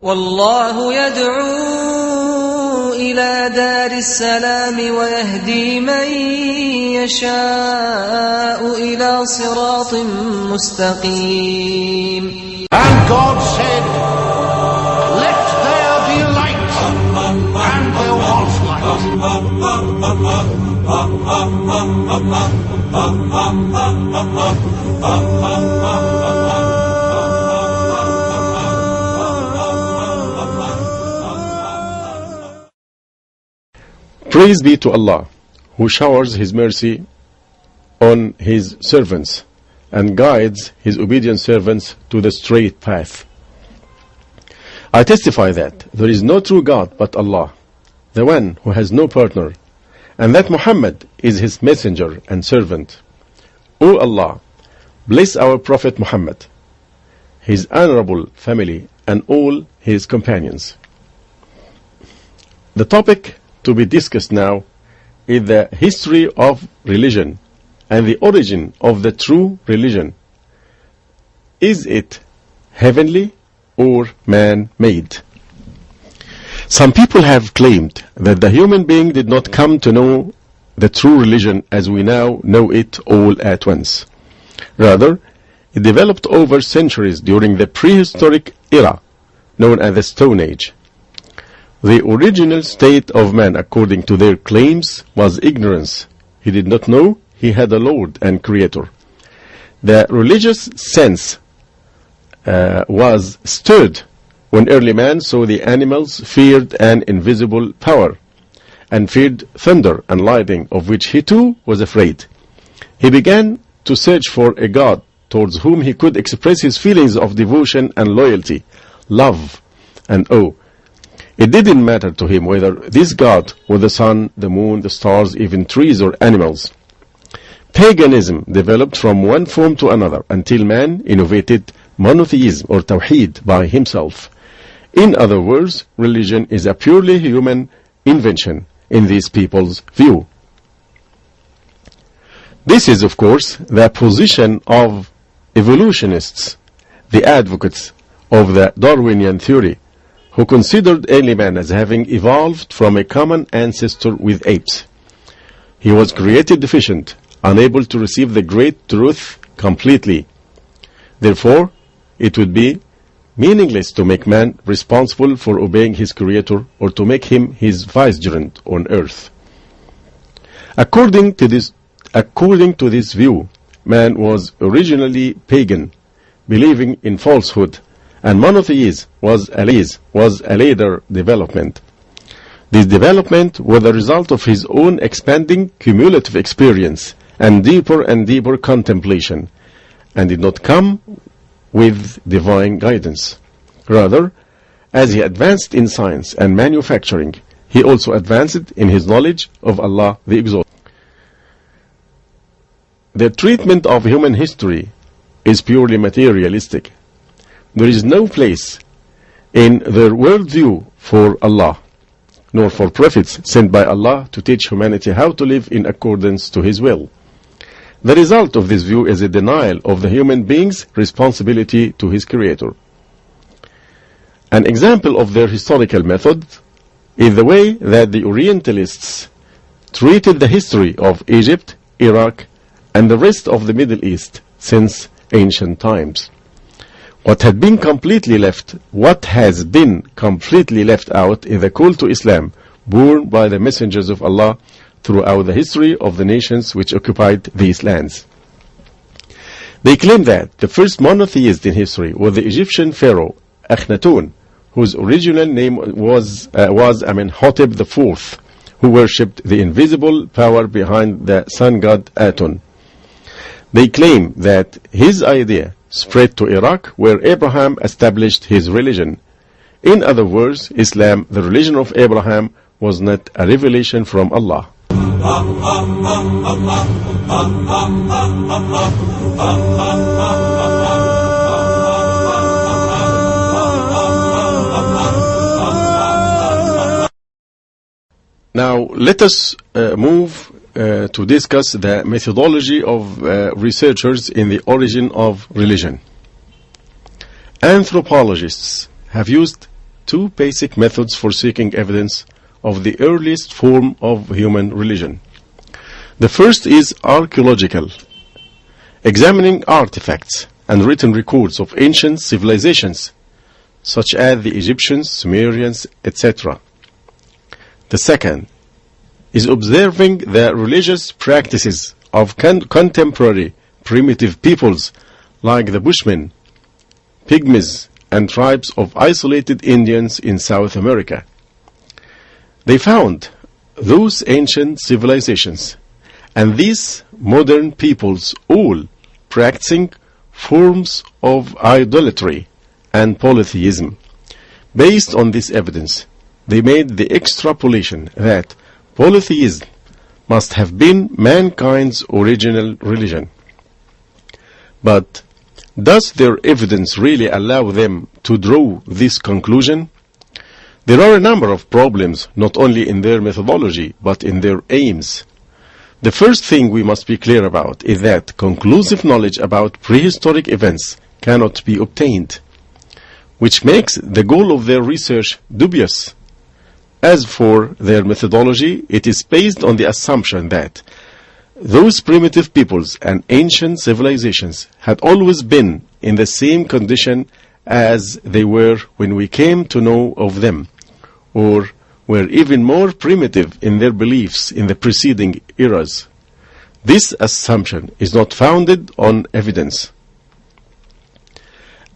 والله يدعو إلى دار السلام ويهدي من يشاء إلى صراط مستقيم. And God said, let there be light, and there was Praise be to Allah, who showers His mercy on His servants and guides His obedient servants to the straight path. I testify that there is no true God but Allah, the one who has no partner, and that Muhammad is His messenger and servant. O Allah, bless our Prophet Muhammad, his honorable family, and all his companions. The topic to be discussed now is the history of religion and the origin of the true religion. Is it heavenly or man-made? Some people have claimed that the human being did not come to know the true religion as we now know it all at once. Rather, it developed over centuries during the prehistoric era known as the Stone Age. The original state of man, according to their claims, was ignorance. He did not know he had a Lord and Creator. The religious sense was stirred when early man saw the animals feared an invisible power, and feared thunder and lightning, of which he too was afraid. He began to search for a God towards whom he could express his feelings of devotion and loyalty, love and awe. It didn't matter to him whether this God was the sun, the moon, the stars, even trees or animals. Paganism developed from one form to another until man innovated monotheism or tawheed by himself. In other words, religion is a purely human invention in these people's view. This is, of course, the position of evolutionists, the advocates of the Darwinian theory, who considered early man as having evolved from a common ancestor with apes. He was created deficient, unable to receive the great truth completely. Therefore, it would be meaningless to make man responsible for obeying his Creator or to make him his vicegerent on earth. According to this view, man was originally pagan, believing in falsehood, and monotheism was a later development. This development was the result of his own expanding cumulative experience and deeper contemplation, and did not come with divine guidance. Rather, as he advanced in science and manufacturing, he also advanced in his knowledge of Allah the Exalted. Their treatment of human history is purely materialistic. There is no place in their worldview for Allah, nor for prophets sent by Allah to teach humanity how to live in accordance to His will. The result of this view is a denial of the human being's responsibility to his Creator. An example of their historical method is the way that the Orientalists treated the history of Egypt, Iraq, and the rest of the Middle East since ancient times. What has been completely left out is the call to Islam, borne by the messengers of Allah throughout the history of the nations which occupied these lands. They claim that the first monotheist in history was the Egyptian pharaoh Akhenaten, whose original name was Amenhotep IV, who worshipped the invisible power behind the sun god Aton. They claim that his idea spread to Iraq, where Abraham established his religion. In other words, Islam, the religion of Abraham, was not a revelation from Allah. Now let us move to discuss the methodology of researchers in the origin of religion. Anthropologists have used two basic methods for seeking evidence of the earliest form of human religion. The first is archaeological, examining artifacts and written records of ancient civilizations, such as the Egyptians, Sumerians, etc. The second is observing the religious practices of contemporary primitive peoples like the Bushmen, Pygmies, and tribes of isolated Indians in South America. They found those ancient civilizations and these modern peoples all practicing forms of idolatry and polytheism. Based on this evidence, they made the extrapolation that polytheism must have been mankind's original religion. But does their evidence really allow them to draw this conclusion? There are a number of problems not only in their methodology but in their aims. The first thing we must be clear about is that conclusive knowledge about prehistoric events cannot be obtained, which makes the goal of their research dubious. As for their methodology, it is based on the assumption that those primitive peoples and ancient civilizations had always been in the same condition as they were when we came to know of them, or were even more primitive in their beliefs in the preceding eras. This assumption is not founded on evidence.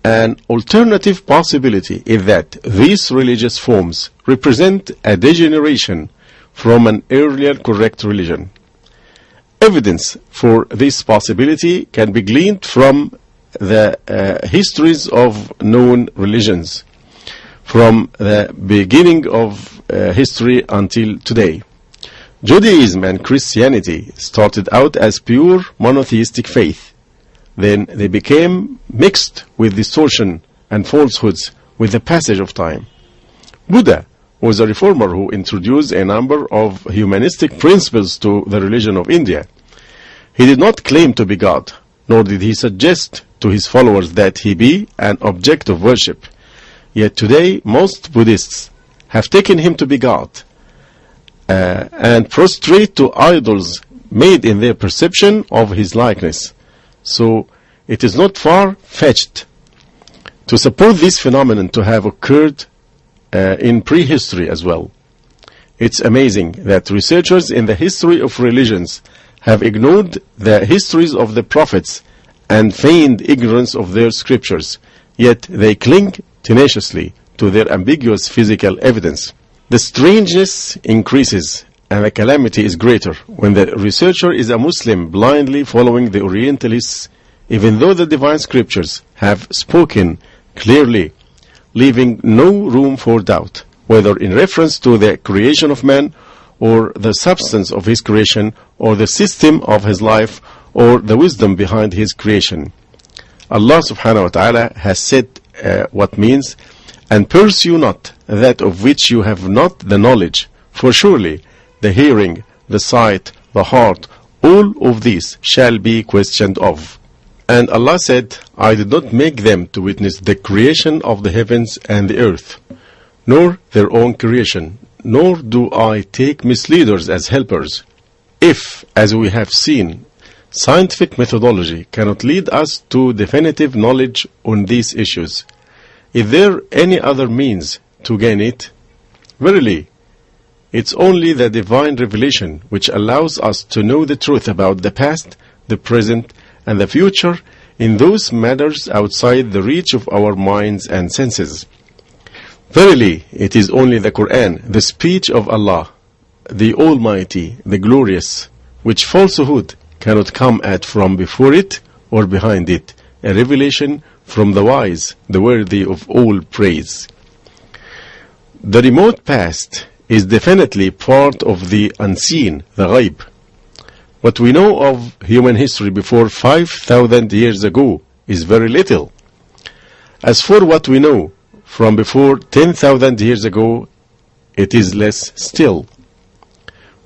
An alternative possibility is that these religious forms represent a degeneration from an earlier correct religion. Evidence for this possibility can be gleaned from the histories of known religions, from the beginning of history until today. Judaism and Christianity started out as pure monotheistic faith. Then they became mixed with distortion and falsehoods with the passage of time. Buddha was a reformer who introduced a number of humanistic principles to the religion of India. He did not claim to be God, nor did he suggest to his followers that he be an object of worship. Yet today most Buddhists have taken him to be God and prostrate to idols made in their perception of his likeness. So it is not far-fetched to suppose this phenomenon to have occurred in prehistory as well. It's amazing that researchers in the history of religions have ignored the histories of the prophets and feigned ignorance of their scriptures, yet they cling tenaciously to their ambiguous physical evidence. The strangeness increases and the calamity is greater when the researcher is a Muslim blindly following the Orientalists, even though the divine scriptures have spoken clearly, leaving no room for doubt, whether in reference to the creation of man, or the substance of his creation, or the system of his life, or the wisdom behind his creation. Allah subhanahu wa ta'ala has said what means, and pursue not that of which you have not the knowledge, for surely the hearing, the sight, the heart, all of these shall be questioned of. And Allah said, I did not make them to witness the creation of the heavens and the earth, nor their own creation, nor do I take misleaders as helpers. If, as we have seen, scientific methodology cannot lead us to definitive knowledge on these issues, is there any other means to gain it? Verily, it's only the divine revelation which allows us to know the truth about the past, the present, and the future in those matters outside the reach of our minds and senses. Verily, it is only the Quran, the speech of Allah, the Almighty, the Glorious, which falsehood cannot come at from before it or behind it, a revelation from the wise, the worthy of all praise. The remote past is definitely part of the unseen, the ghaib. What we know of human history before 5,000 years ago is very little. As for what we know from before 10,000 years ago, it is less still.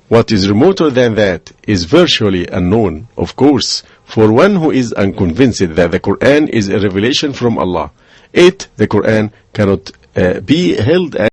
What is remoter than that is virtually unknown, of course, for one who is unconvinced that the Quran is a revelation from Allah. The Quran cannot be held